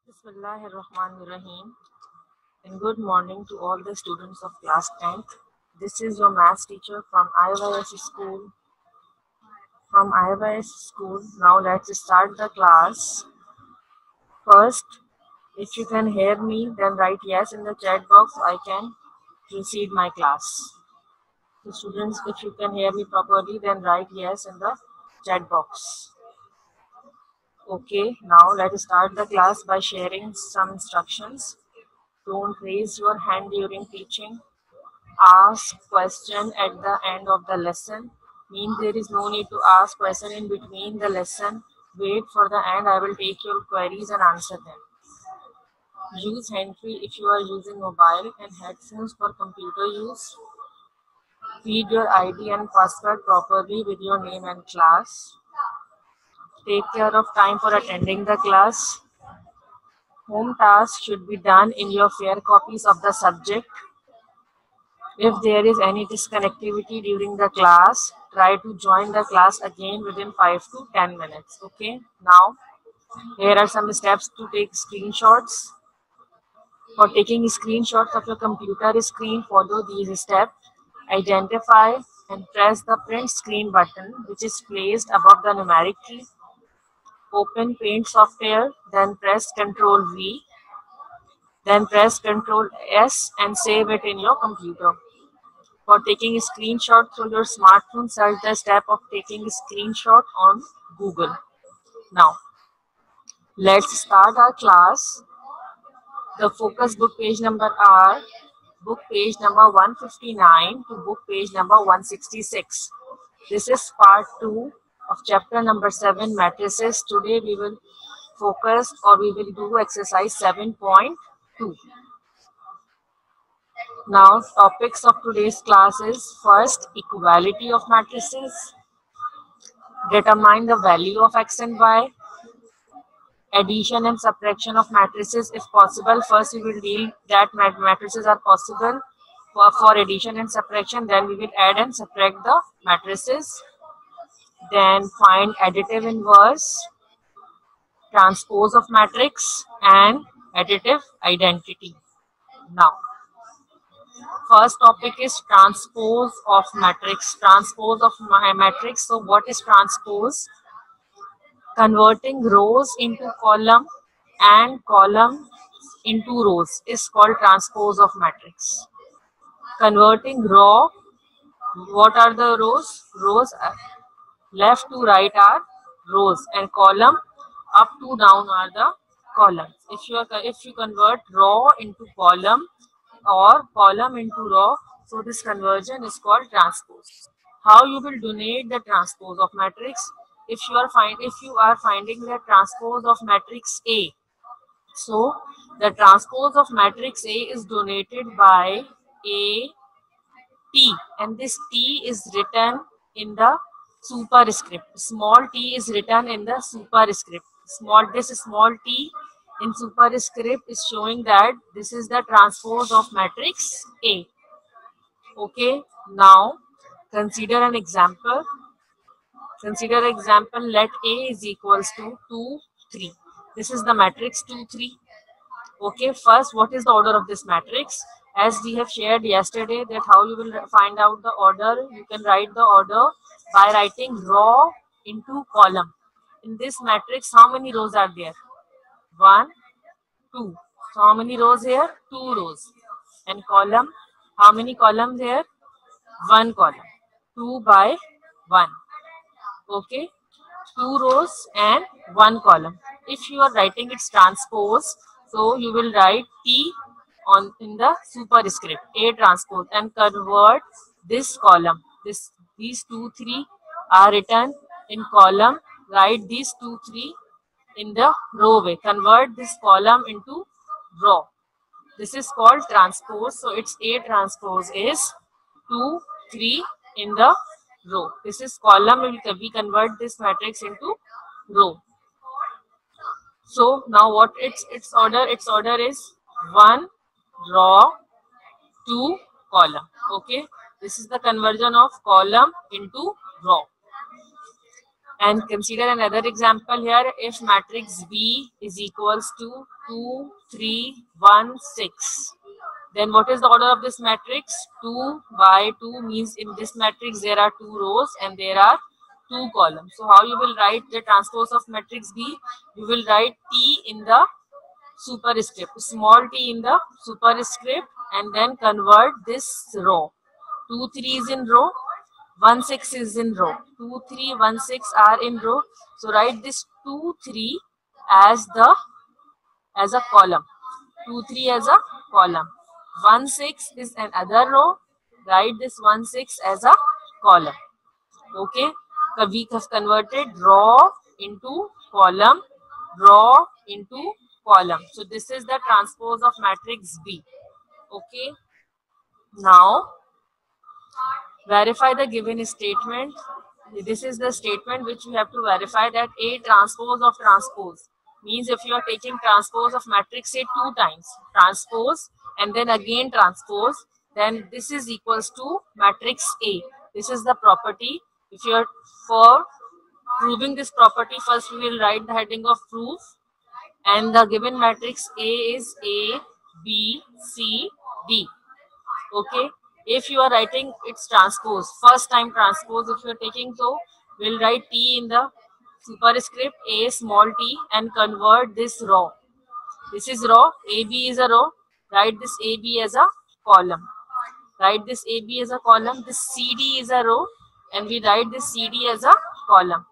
Bismillahirrahmanirrahim, and good morning to all the students of class 10th. This is your maths teacher from IYS school. Now let's start the class. First, if you can hear me, then write yes in the chat box so I can proceed my class. So students, if you can hear me properly, then write yes in the chat box. Okay, now let's start the class by sharing some instructions. Don't raise your hand during teaching. Ask question at the end of the lesson. Means there is no need to ask question in between the lesson. Wait for the end. I will take your queries and answer them. Use hand-free if you are using mobile and headphones for computer use. Feed your ID and password properly with your name and class. Take care of time for attending the class. Home tasks should be done in your fair copies of the subject. If there is any disconnectivity during the class, try to join the class again within 5 to 10 minutes. Okay, now here are some steps to take screenshots. For taking screenshots of your computer screen, follow these steps. Identify and press the print screen button, which is placed above the numeric key. Open Paint software, then press Ctrl V, then press Ctrl S and save it in your computer. For taking a screenshot through your smartphone, search the step of taking a screenshot on Google. Now, let's start our class. The focus book page number are book page number 159 to book page number 166. This is part 2 of chapter number 7, matrices. Today we will focus or we will do exercise 7.2. Now, topics of today's class is first, equality of matrices. Determine the value of x and y. Addition and subtraction of matrices if possible. First we will deal that matrices are possible for addition and subtraction. Then we will add and subtract the matrices. Then find additive inverse, transpose of matrix, and additive identity. Now, first topic is transpose of matrix. Transpose of matrix. So what is transpose? Converting rows into column and column into rows is called transpose of matrix. Converting row, what are the rows? Rows left to right are rows and column up to down are the columns. If you convert row into column or column into row, so this conversion is called transpose. How you will donate the transpose of matrix? If you are finding the transpose of matrix A, so the transpose of matrix A is donated by A T, and this T is written in the superscript. Small t is written in the superscript. This small t in superscript is showing that this is the transpose of matrix A. Okay, now consider an example. Consider example, let A is equals to 2, 3. This is the matrix 2, 3. Okay, first, what is the order of this matrix? As we have shared yesterday, that how you will find out the order. You can write the order by writing row into column. In this matrix, how many rows are there? 1, 2. So how many rows here? 2 rows. And column, how many columns here? 1 column. 2 by 1. Okay, 2 rows and 1 column. If you are writing its transpose, so you will write T on in the superscript A transpose and convert this column. These 2, 3 are written in column. Write these 2, 3 in the row way. Convert this column into row. This is called transpose. So its A transpose is 2, 3 in the row. This is column. We convert this matrix into row. So now what its order? Its order is 1 row, 2 column. Okay. This is the conversion of column into row. And consider another example here. If matrix B is equals to 2, 3, 1, 6, then what is the order of this matrix? 2 by 2 means in this matrix there are 2 rows and there are 2 columns. So how you will write the transpose of matrix B? You will write T in the superscript, small t in the superscript, and then convert this row. 2, 3 is in row, 1, 6 is in row. 2, 3, 1, 6 are in row. So write this 2, 3 as a column. 2, 3 as a column. 1, 6 is another row. Write this 1, 6 as a column. Okay. So we have converted row into column, row into column. So this is the transpose of matrix B. Okay. Now verify the given statement. This is the statement which you have to verify, that A transpose of transpose means if you are taking transpose of matrix A 2 times, transpose and then again transpose, then this is equals to matrix A. This is the property. If you are for proving this property, first we will write the heading of proof, and the given matrix A is A, B, C, D. Okay. If you are writing its transpose, first time transpose, if you are taking, so we'll write T in the superscript A small t and convert this row. This is row, AB is a row. Write this AB as a column. Write this AB as a column. This CD is a row and we write this CD as a column.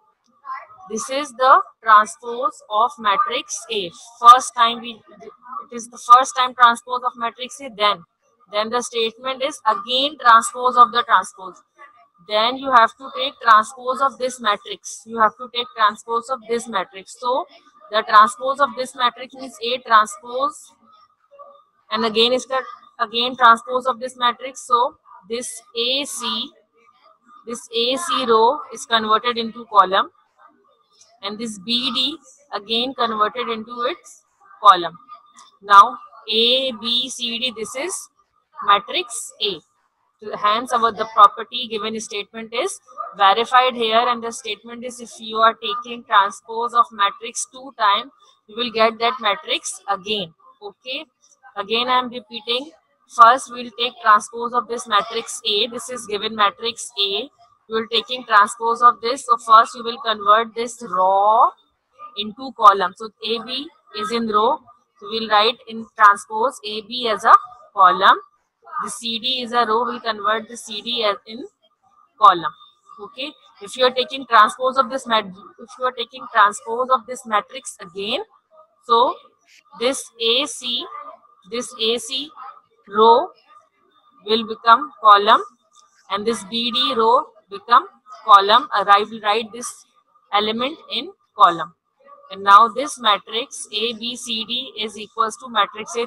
This is the transpose of matrix A. First time it is the first time transpose of matrix A. Then the statement is again transpose of the transpose. Then you have to take transpose of this matrix. You have to take transpose of this matrix. So the transpose of this matrix means A transpose, and again is the again transpose of this matrix. So this AC row is converted into column, and this BD again converted into its column. Now A, B, C, D, this is matrix A. So hence the property given statement is verified here, and the statement is if you are taking transpose of matrix 2 times, you will get that matrix again. Okay. Again I am repeating. First we will take transpose of this matrix A. This is given matrix A. You will taking transpose of this. So first you will convert this row into column. So AB is in row. So we will write in transpose AB as a column. The CD is a row. We'll convert the CD as in column. Okay. If you are taking transpose of this matrix again, so this AC row will become column, and this BD row become column. I will write this element in column. And now this matrix A, B, C, D is equals to matrix A.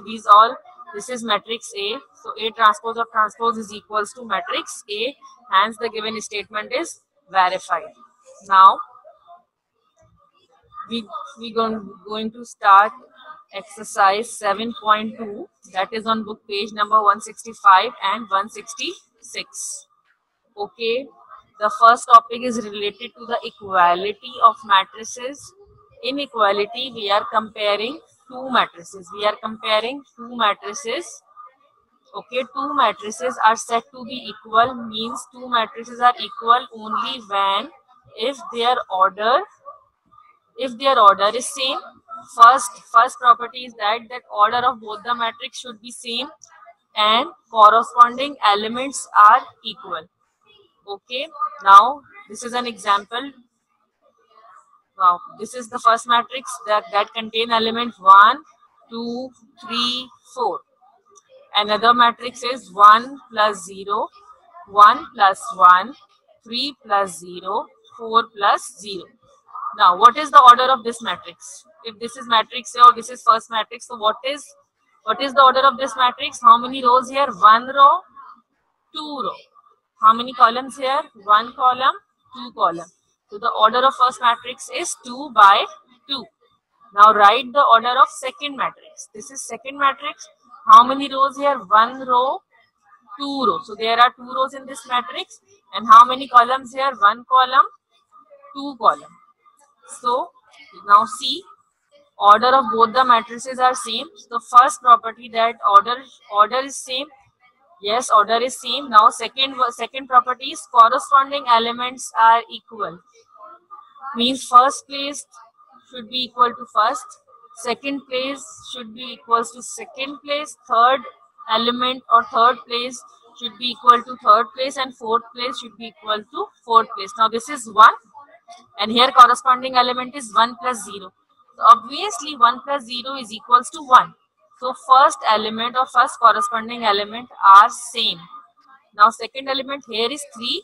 This is matrix A. So A transpose of transpose is equals to matrix A. Hence the given statement is verified. Now we going to start exercise 7.2, that is on book page number 165 and 166. Okay. The first topic is related to the equality of matrices. In equality, we are comparing two matrices. Okay, two matrices are said to be equal, means two matrices are equal only when if their order is same. First property is that order of both the matrix should be same and corresponding elements are equal. Okay, now this is an example. Now this is the first matrix that contain element 1, 2, 3, 4. Another matrix is 1 plus 0, 1 plus 1, 3 plus 0, 4 plus 0. Now what is the order of this matrix? If this is matrix A or this is first matrix, so what is the order of this matrix? How many rows here? 1 row, 2 row. How many columns here? 1 column, 2 column. So the order of first matrix is 2 by 2. Now write the order of second matrix. This is second matrix. How many rows here? 1 row, 2 rows. So there are 2 rows in this matrix. And how many columns here? 1 column, 2 column. So now see, order of both the matrices are same. The first property, that order is same. Yes, order is same. Now second property is corresponding elements are equal. Means first place should be equal to first, second place should be equals to second place, third element or third place should be equal to third place, and fourth place should be equal to fourth place. Now this is 1, and here corresponding element is 1 plus 0. So obviously 1 plus 0 is equals to 1. So first element or first corresponding element are same. Now second element, here is 3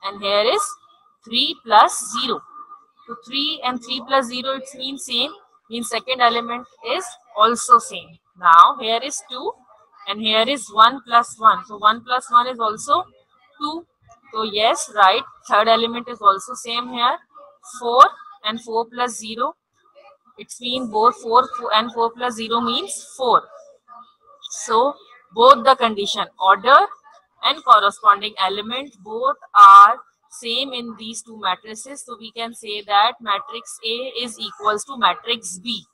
and here is 3 plus 0. So 3 and 3 plus 0, it means same, means second element is also same. Now here is 2 and here is 1 plus 1. So 1 plus 1 is also 2. So yes, right, third element is also same here. 4 and 4 plus 0, it means both 4 and 4 plus 0 means 4. So both the condition, order and corresponding element, both are same in these two matrices. So we can say that matrix A is equals to matrix B.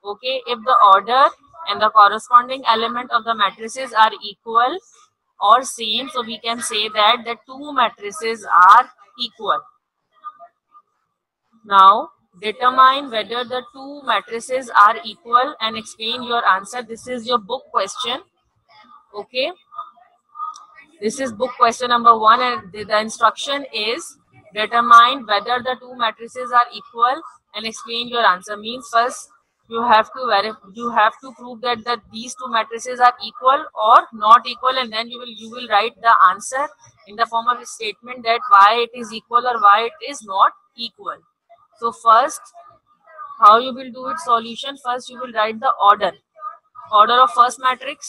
Okay, if the order and the corresponding element of the matrices are equal or same, so we can say that the two matrices are equal. Now determine whether the two matrices are equal and explain your answer. This is your book question. Okay, this is book question number 1, and the instruction is determine whether the two matrices are equal and explain your answer. Means first you have to prove that these two matrices are equal or not equal, and then you will write the answer in the form of a statement that why it is equal or why it is not equal. So first, how you will do it solution? First you will write the order of first matrix.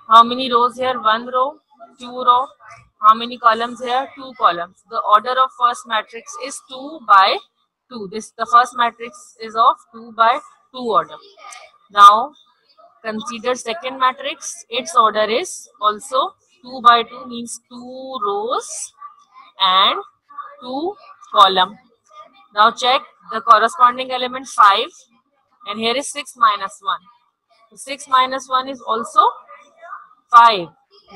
How many rows here? 1 row, 2 row. How many columns here? 2 columns. The order of first matrix is 2 by 2. The first matrix is of 2 by 2 order. Now consider second matrix. Its order is also 2 by 2, means 2 rows and 2 column. Now check the corresponding element 5, and here is 6 minus 1. So 6 minus 1 is also 5.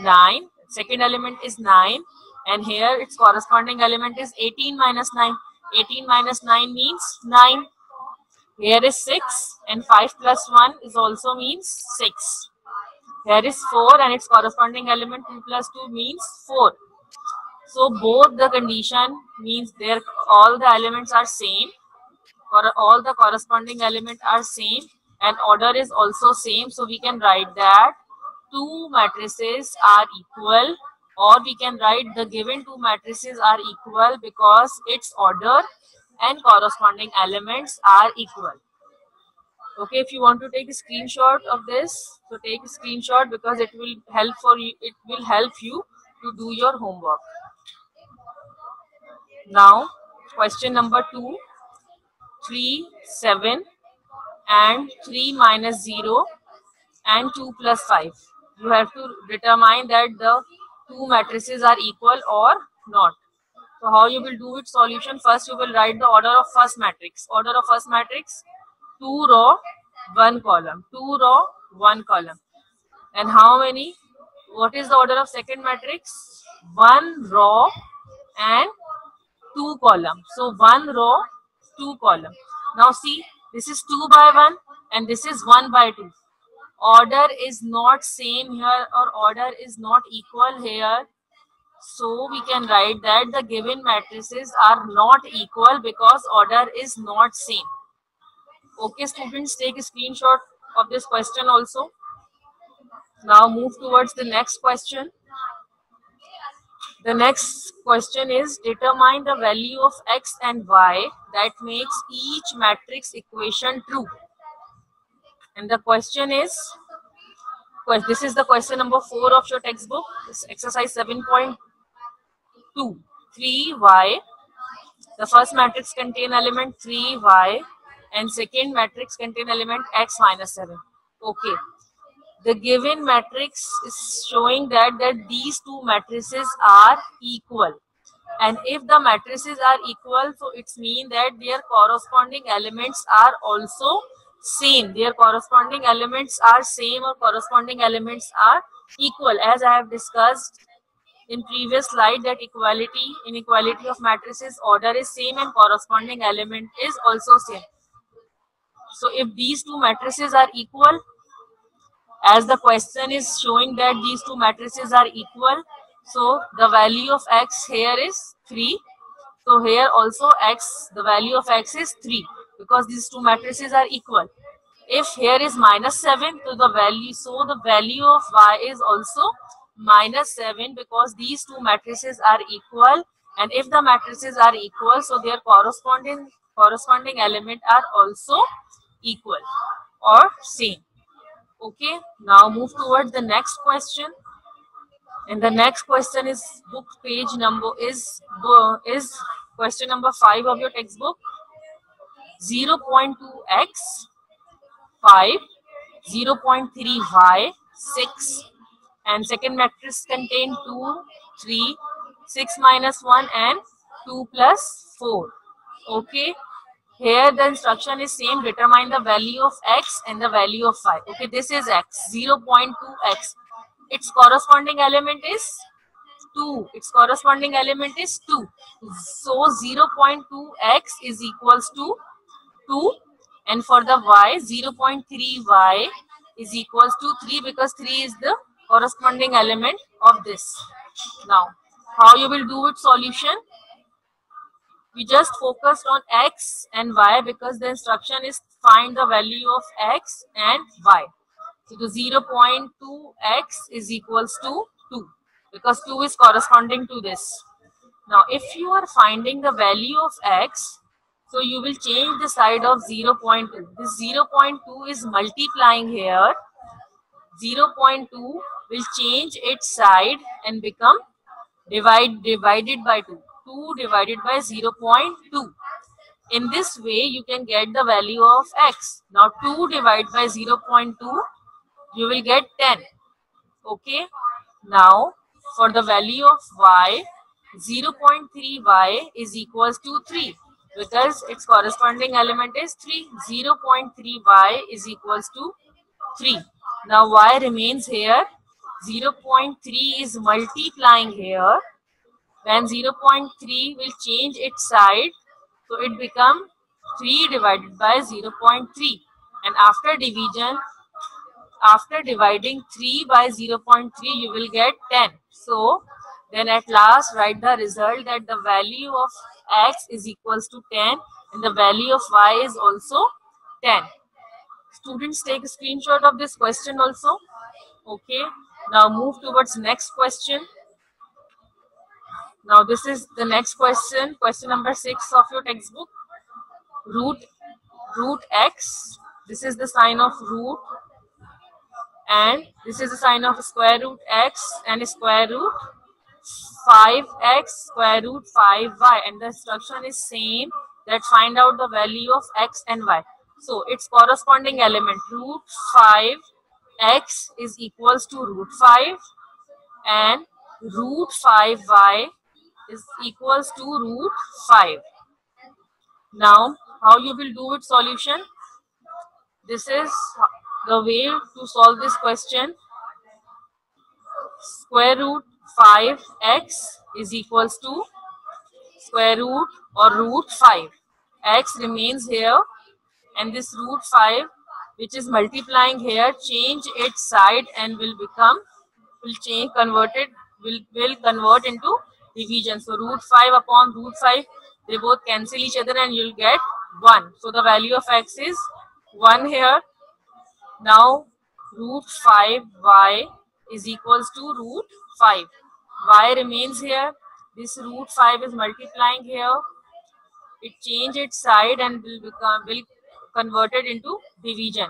9. Second element is 9, and here its corresponding element is 18 minus 9. 18 minus 9 means 9. Here is 6, and 5 plus 1 is also means 6. Here is 4, and its corresponding element 2 plus 2 means 4. So both the condition means all the elements are same, or all the corresponding element are same, and order is also same. So we can write that two matrices are equal, or we can write the given two matrices are equal because its order and corresponding elements are equal. Okay, if you want to take a screenshot of this, so take a screenshot because it will help you to do your homework. Now question number 2, 3, 7 and 3 minus 0 and 2 plus 5. You have to determine that the two matrices are equal or not. So how you will do it solution? First you will write the order of first matrix. Order of first matrix, 2 row 1 column, 2 row 1 column. And how many? What is the order of second matrix? 1 row and 2 column. So 1 row 2 column. Now see, this is 2 by 1 and this is 1 by 2. Order is not same here, or order is not equal here. So we can write that the given matrices are not equal because order is not same. Okay students, take a screenshot of this question also. Now move towards the next question. The next question is determine the value of x and y that makes each matrix equation true. And the question is, this is the question number 4 of your textbook. This exercise 7.2. 3y. The first matrix contain element 3y and second matrix contain element x minus 7. Okay. The given matrix is showing that these two matrices are equal. And if the matrices are equal, so it's mean that their corresponding elements are also same. Their corresponding elements are same or corresponding elements are equal. As I have discussed in previous slide that inequality of matrices, order is same and corresponding element is also same. So if these two matrices are equal, as the question is showing that these two matrices are equal, so the value of x here is 3. So here also x, the value of x is 3 because these two matrices are equal. If here is -7, so the value of y is also -7 because these two matrices are equal. And if the matrices are equal, so their corresponding element are also equal or same. Okay, now move towards the next question. And the next question is book page number is question number 5 of your textbook. 0.2x 5, 0.3y 6, and second matrix contain 2, 3, 6 minus 1 and 2 plus 4. Okay, here the instruction is same, determine the value of x and the value of y. Okay, this is x, 0.2x. Its corresponding element is 2. Its corresponding element is 2. So 0.2x is equals to 2. And for the y, 0.3y is equals to 3 because 3 is the corresponding element of this. Now, how you will do it solution? We just focused on x and y because the instruction is find the value of x and y. So the 0.2x is equals to 2 because 2 is corresponding to this. Now if you are finding the value of x, so you will change the side of 0.2. This 0.2 is multiplying here. 0.2 will change its side and become divided by 2. 2 divided by 0.2. In this way, you can get the value of x. Now 2 divided by 0.2, you will get 10. Okay. Now for the value of y, 0.3y is equals to 3 because its corresponding element is 3. 0.3y is equals to 3. Now y remains here. 0.3 is multiplying here. When 0.3 will change its side, so it become 3 divided by 0.3. And after division, after dividing 3 by 0.3, you will get 10. So then at last write the result that the value of x is equals to 10 and the value of y is also 10. Students, take a screenshot of this question also. Okay. Now move towards next question. Now this is the next question, question number 6 of your textbook. Root x. This is the sign of root. And this is the sign of square root x and square root 5x square root 5y, and the instruction is same, that find out the value of x and y. So its corresponding element root 5x is equals to root 5 and root 5y is equals to root 5. Now how you will do it solution? This is the way to solve this question. Square root 5x is equals to square root or root 5. X remains here and this root 5 which is multiplying here change its side and will convert into division. So root 5 upon root 5, they both cancel each other and you'll get 1. So the value of x is 1 here. Now root 5y is equals to root 5. Y remains here. This root 5 is multiplying here. It change its side and will converted into division.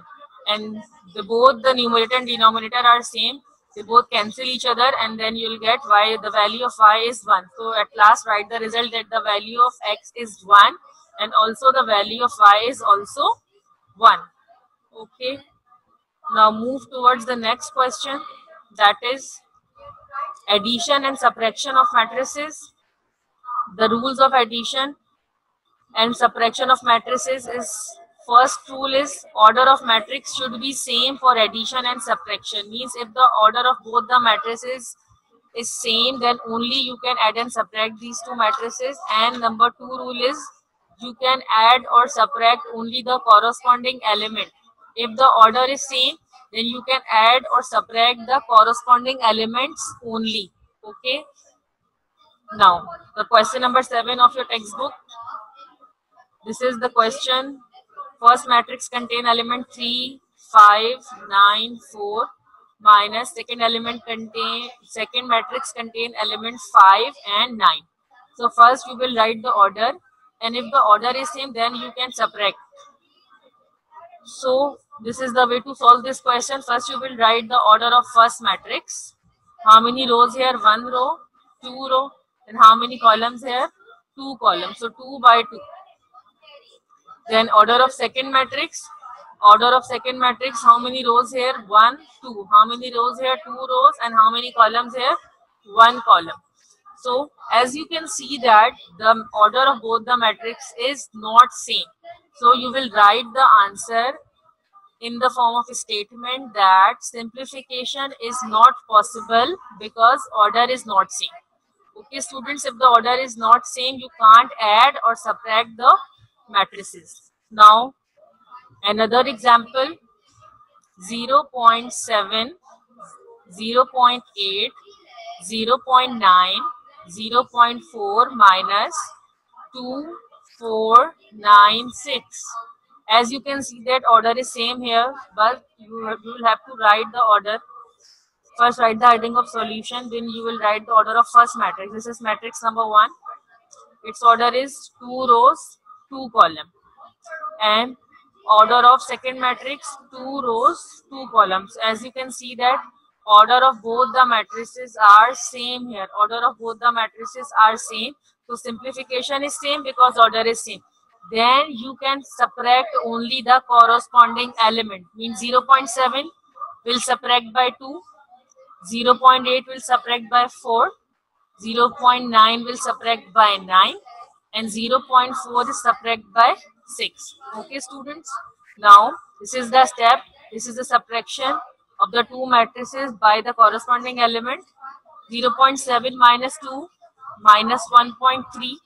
And both the numerator and denominator are same. They both cancel each other and then you'll get y. The value of y is 1. So at last write the result that the value of x is 1 and also the value of y is also 1. Okay. Now move towards the next question, that is addition and subtraction of matrices. The rules of addition and subtraction of matrices is, first rule is order of matrix should be same for addition and subtraction. Means if the order of both the matrices is same, then only you can add and subtract these two matrices. And number two rule is you can add or subtract only the corresponding element. If the order is same, then you can add or subtract the corresponding elements only. Okay. Now, the question number 7 of your textbook. This is the question. First matrix contain element 3, 5, 9, 4 minus second matrix contain elements 5 and 9. So first you will write the order, and if the order is same, then you can subtract. So this is the way to solve this question. First you will write the order of first matrix. How many rows here? 1 row, 2 row, and how many columns here? 2 columns. So 2 by 2. Then order of second matrix. Order of second matrix, how many rows here? 1, 2. How many rows here? 2 rows. And how many columns here? 1 column. So as you can see that the order of both the matrix is not same. So you will write the answer in the form of a statement that simplification is not possible because order is not same. Okay, students, if the order is not same, you can't add or subtract the matrices. Now, another example, 0.7, 0.8, 0.9, 0.4 minus 2, 4, 9, 6. As you can see that order is same here, but you will have to write the order. First write the heading of solution, then you will write the order of first matrix. This is matrix number 1. Its order is 2 rows, 2 columns. And order of second matrix, 2 rows, 2 columns. As you can see that order of both the matrices are same here. Order of both the matrices are same. So simplification is same because order is same. Then you can subtract only the corresponding element. Means 0.7 will subtract by 2. 0.8 will subtract by 4. 0.9 will subtract by 9. And 0.4 is subtract by 6. Okay, students. Now, this is the step. This is the subtraction of the two matrices by the corresponding element. 0.7 minus 2 minus 1.3.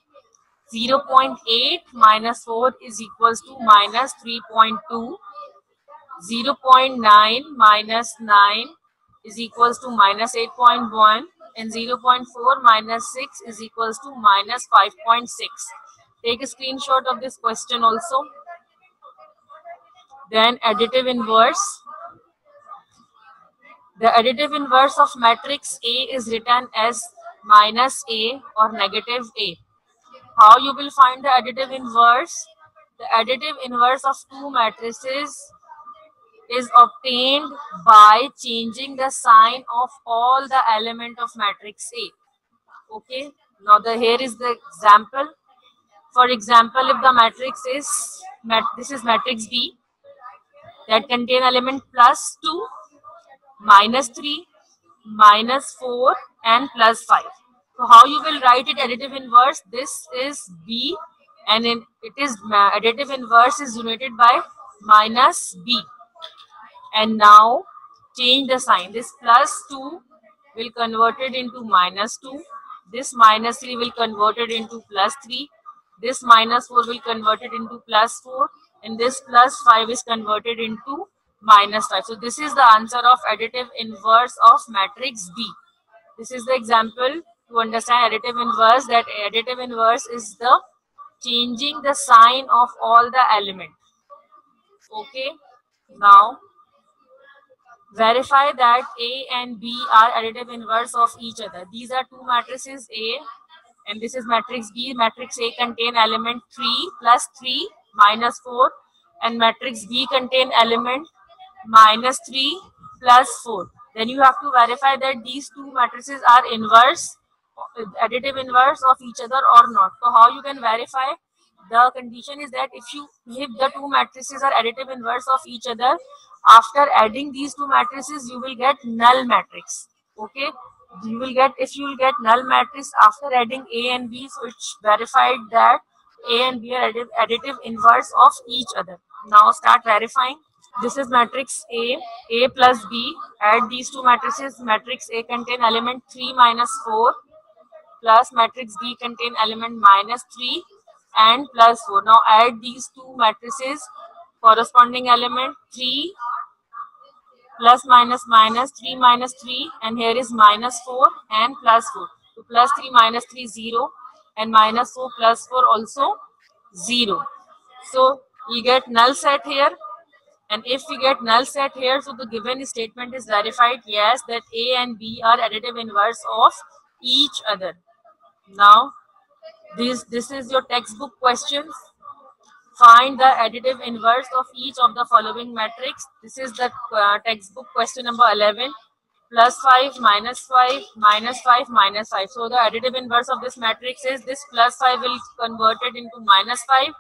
0.8 minus 4 is equals to minus 3.2. 0.9 minus 9 is equals to minus 8.1. And 0.4 minus 6 is equals to minus 5.6. Take a screenshot of this question also. Then additive inverse. The additive inverse of matrix A is written as minus A or negative A. How you will find the additive inverse? The additive inverse of two matrices is obtained by changing the sign of all the element of matrix A. Okay. Now here is the example. For example, if the matrix is, this is matrix B that contain element plus 2, minus 3, minus 4 and plus 5. So how you will write it additive inverse? This is B and it is additive inverse is denoted by minus B. And now change the sign. This plus 2 will convert it into minus 2. This minus 3 will convert it into plus 3. This minus 4 will convert it into plus 4. And this plus 5 is converted into minus 5. So this is the answer of additive inverse of matrix B. This is the example to understand additive inverse, that additive inverse is the changing the sign of all the element. Okay. Now verify that A and B are additive inverse of each other. These are two matrices A and this is matrix B. Matrix A contain element 3 plus 3 minus 4 and matrix B contain element minus 3 plus 4. Then you have to verify that these two matrices are inverse, additive inverse of each other or not. So how you can verify? The condition is that if the two matrices are additive inverse of each other, after adding these two matrices, you will get null matrix. Okay. you will get, if you will get null matrix after adding A and B, so it's verified that A and B are additive inverse of each other. Now start verifying. This is matrix A plus B. Add these two matrices. Matrix A contain element 3 minus 4 plus matrix B contain element minus 3 and plus 4. Now add these two matrices, corresponding element 3 plus minus minus 3 minus 3, and here is minus 4 and plus 4. So plus 3 minus 3 0 and minus 4 plus 4 also 0. So we get null set here, and if we get null set here, so the given statement is verified, yes, that A and B are additive inverse of each other. Now this is your textbook questions. Find the additive inverse of each of the following matrix. This is the textbook question number 11. Plus 5, minus 5, minus 5, minus 5. So the additive inverse of this matrix is this plus 5 will convert it into minus 5,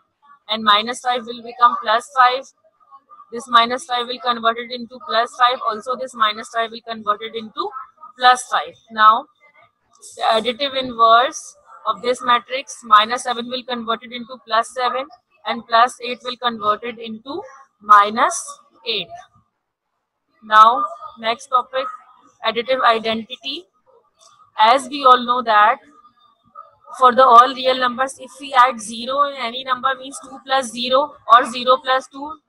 and minus 5 will become plus 5. This minus 5 will convert it into plus 5. Also this minus 5 will convert it into plus 5. Now the additive inverse of this matrix, minus 7 will convert it into plus 7, and plus 8 will convert it into minus 8. Now next topic, additive identity. As we all know that for the all real numbers, if we add 0 in any number, means 2 plus 0 or 0 plus 2,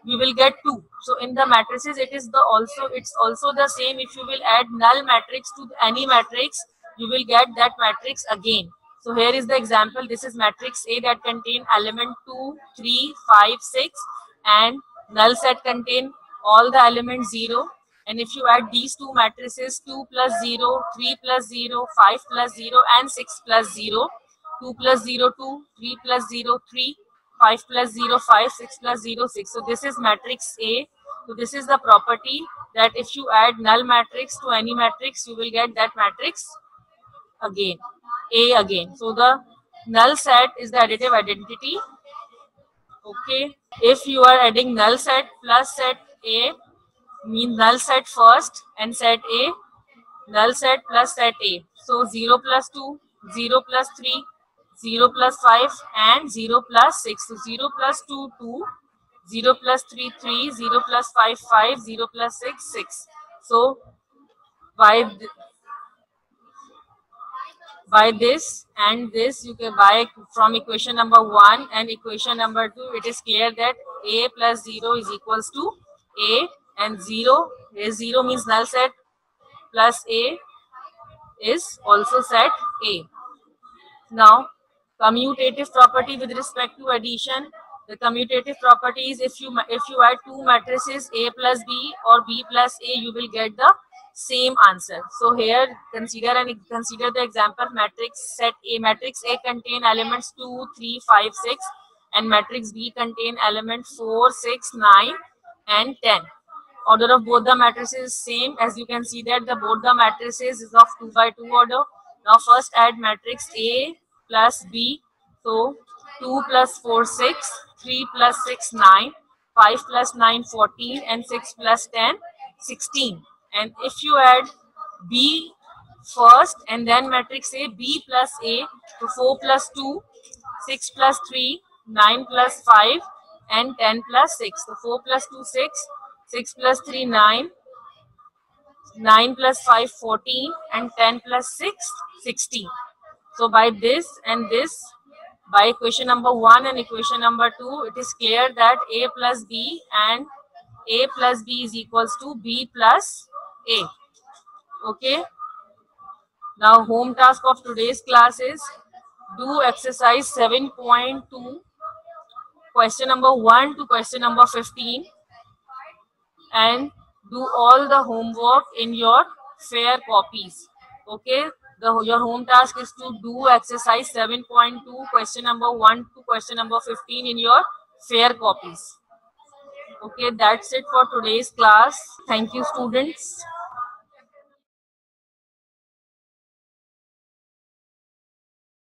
we will get 2. So in the matrices, it's also the same. If you will add null matrix to any matrix, you will get that matrix again. So here is the example. This is matrix A that contain element 2, 3, 5, 6, and null set contain all the elements 0. And if you add these two matrices, 2 plus 0, 3 plus 0, 5 plus 0, and 6 plus 0, 2 plus 0, 2, 3 plus 0, 3, 5 plus 0, 5, 6 plus 0, 6. So this is matrix A. So this is the property that if you add null matrix to any matrix, you will get that matrix again, A again. So the null set is the additive identity. Okay. If you are adding null set plus set A, mean null set first and set A, null set plus set A. So 0 plus 2, 0 plus 3, 0 plus 5, and 0 plus 6. So 0 plus 2, 2, 0 plus 3, 3, 0 plus 5, 5, 0 plus 6, 6. So by this and this, you can buy from equation number 1 and equation number 2, it is clear that A plus 0 is equals to A, and 0 is 0 means null set plus A is also set A. Now commutative property with respect to addition. The commutative property is if you add two matrices A plus B or B plus A, you will get the same answer. So here consider the example matrix set A. Matrix A contain elements 2, 3, 5, 6, and matrix B contain element 4, 6, 9, and 10. Order of both the matrices is same. As you can see that the both the matrices is of 2 by 2 order. Now first add matrix A plus B. So 2 plus 4, 6, 3 plus 6, 9, 5 plus 9, 14, and 6 plus 10, 16. And if you add B first and then matrix A, B plus A, so 4 plus 2, 6 plus 3, 9 plus 5, and 10 plus 6. So 4 plus 2, 6, 6 plus 3, 9, 9 plus 5, 14, and 10 plus 6, 16. So by this and this, by equation number 1 and equation number 2, it is clear that A plus B and A plus B is equals to B plus A. Okay. Now home task of today's class is do exercise 7.2, question number 1 to question number 15, and do all the homework in your fair copies. Okay. Your home task is to do exercise 7.2, question number 1 to question number 15 in your fair copies. Okay, that's it for today's class. Thank you, students.